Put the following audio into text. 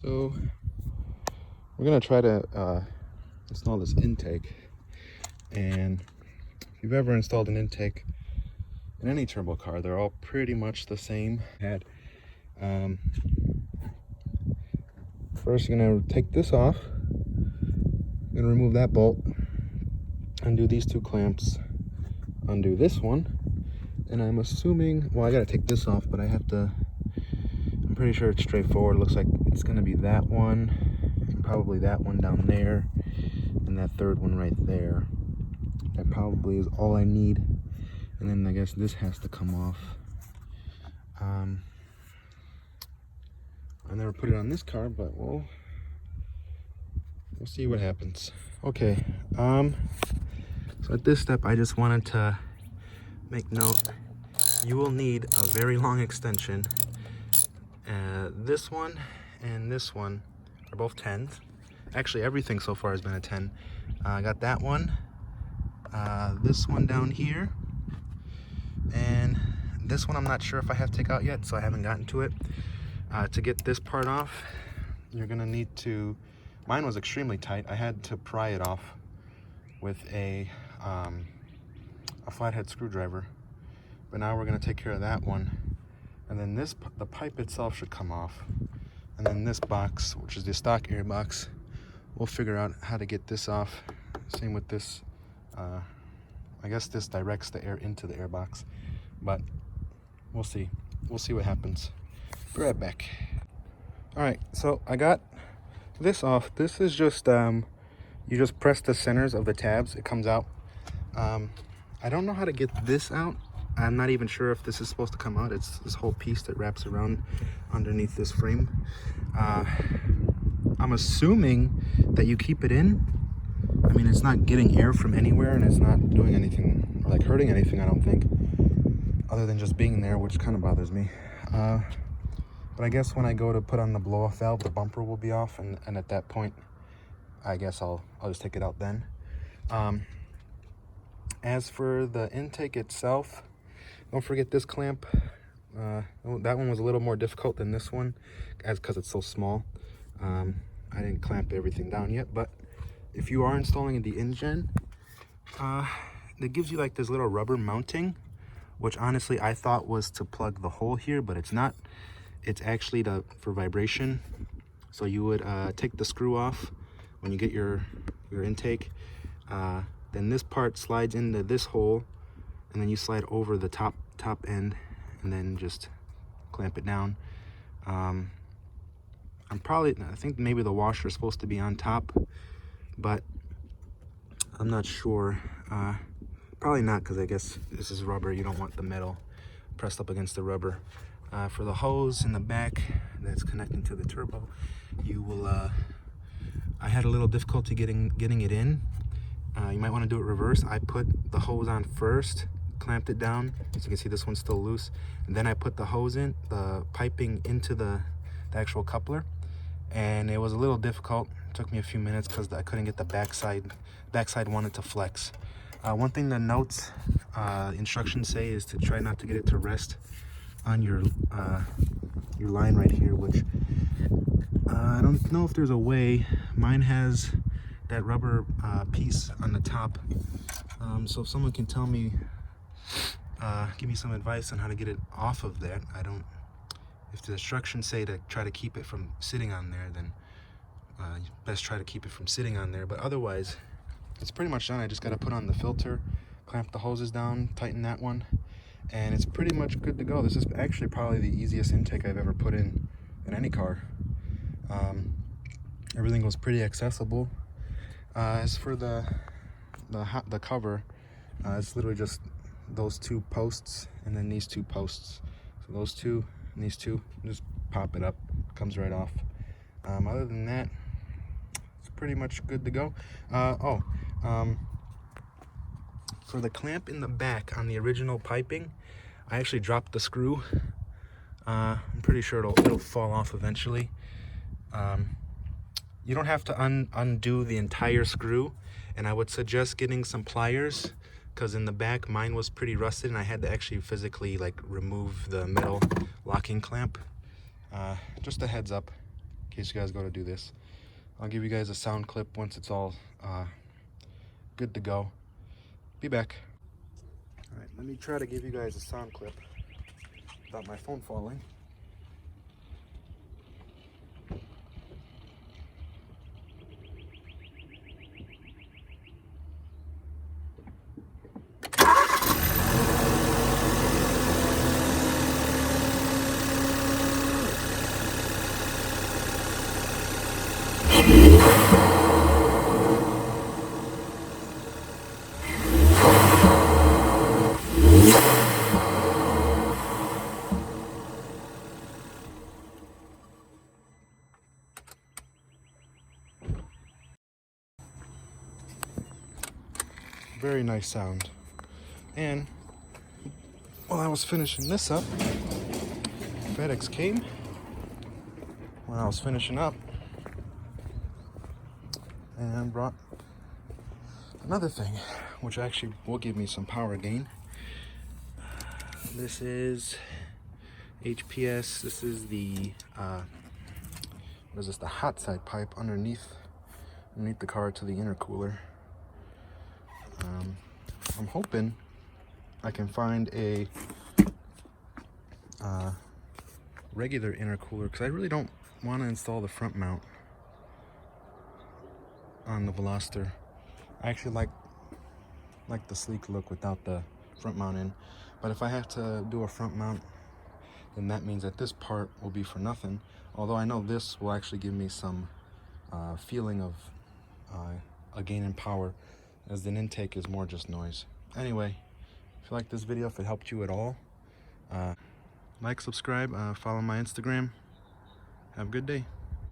So we're gonna try to install this intake, and if you've ever installed an intake in any turbo car, they're all pretty much the same. First, you're gonna take this off. You're gonna remove that bolt, undo these two clamps, undo this one, and I'm assuming, well, I gotta take this off, but I'm pretty sure it's straightforward. It looks like it's gonna be that one, and probably that one down there, and that third one right there. That probably is all I need. And then I guess this has to come off. I never put it on this car, but we'll see what happens. Okay, so at this step, I just wanted to make note, you will need a very long extension. This one and this one are both 10s. Actually, everything so far has been a 10. I got that one, this one down here, and this one I'm not sure if I have to take out yet, so I haven't gotten to it. To get this part off, you're gonna need to, mine was extremely tight. I had to pry it off with a flathead screwdriver. But now we're gonna take care of that one. And then the pipe itself should come off. And then this box, which is the stock air box, we'll figure out how to get this off. Same with this. I guess this directs the air into the air box, but we'll see. We'll see what happens. Be right back. All right, so I got this off. This is just, you just press the centers of the tabs, it comes out. I don't know how to get this out. I'm not even sure if this is supposed to come out. It's this whole piece that wraps around underneath this frame. I'm assuming that you keep it in. I mean, it's not getting air from anywhere, and it's not doing anything, or like hurting anything, I don't think, other than just being there, which kind of bothers me. But I guess when I go to put on the blow-off valve, the bumper will be off, and at that point, I guess I'll just take it out then. As for the intake itself, don't forget this clamp. That one was a little more difficult than this one, because it's so small. I didn't clamp everything down yet, but if you are installing the Injen, it gives you like this little rubber mounting, which honestly I thought was to plug the hole here, but it's not. It's actually for vibration. So you would take the screw off when you get your intake. Then this part slides into this hole, and then you slide over the top end, and then just clamp it down. I think maybe the washer is supposed to be on top, but I'm not sure. Probably not, because I guess this is rubber. You don't want the metal pressed up against the rubber. For the hose in the back that's connecting to the turbo, you will, I had a little difficulty getting it in. You might want to do it reverse. I put the hose on first, clamped it down. As you can see, this one's still loose. And then I put the hose in, the piping into the actual coupler. And it was a little difficult. It took me a few minutes because I couldn't get the backside. Backside wanted to flex. One thing the notes, instructions say is to try not to get it to rest on your line right here, which I don't know if there's a way. Mine has that rubber piece on the top, so if someone can tell me, give me some advice on how to get it off of that. If the instructions say to try to keep it from sitting on there, then best try to keep it from sitting on there. But otherwise, it's pretty much done. I just got to put on the filter, clamp the hoses down, tighten that one, and it's pretty much good to go. This is actually probably the easiest intake I've ever put in any car. Everything was pretty accessible. As for the cover, it's literally just those two posts and then these two posts. So those two and these two, just pop it up, comes right off. Other than that, it's pretty much good to go. For the clamp in the back on the original piping, I actually dropped the screw. I'm pretty sure it'll fall off eventually. You don't have to undo the entire screw, and I would suggest getting some pliers, because in the back mine was pretty rusted and I had to actually physically like remove the metal locking clamp. Just a heads up in case you guys go to do this. I'll give you guys a sound clip once it's all good to go. Be back. All right, let me try to give you guys a sound clip without my phone falling. Very nice sound. And while I was finishing this up, FedEx came when I was finishing up and brought another thing, which actually will give me some power gain. This is HPS. This is the what is this? The hot side pipe underneath the car to the intercooler. I'm hoping I can find a regular intercooler, because I really don't want to install the front mount on the Veloster. I actually like the sleek look without the front mount in, but if I have to do a front mount, then that means that this part will be for nothing, although I know this will actually give me some feeling of a gain in power, as the intake is more just noise. Anyway, if you like this video, if it helped you at all, like, subscribe, follow my Instagram. Have a good day.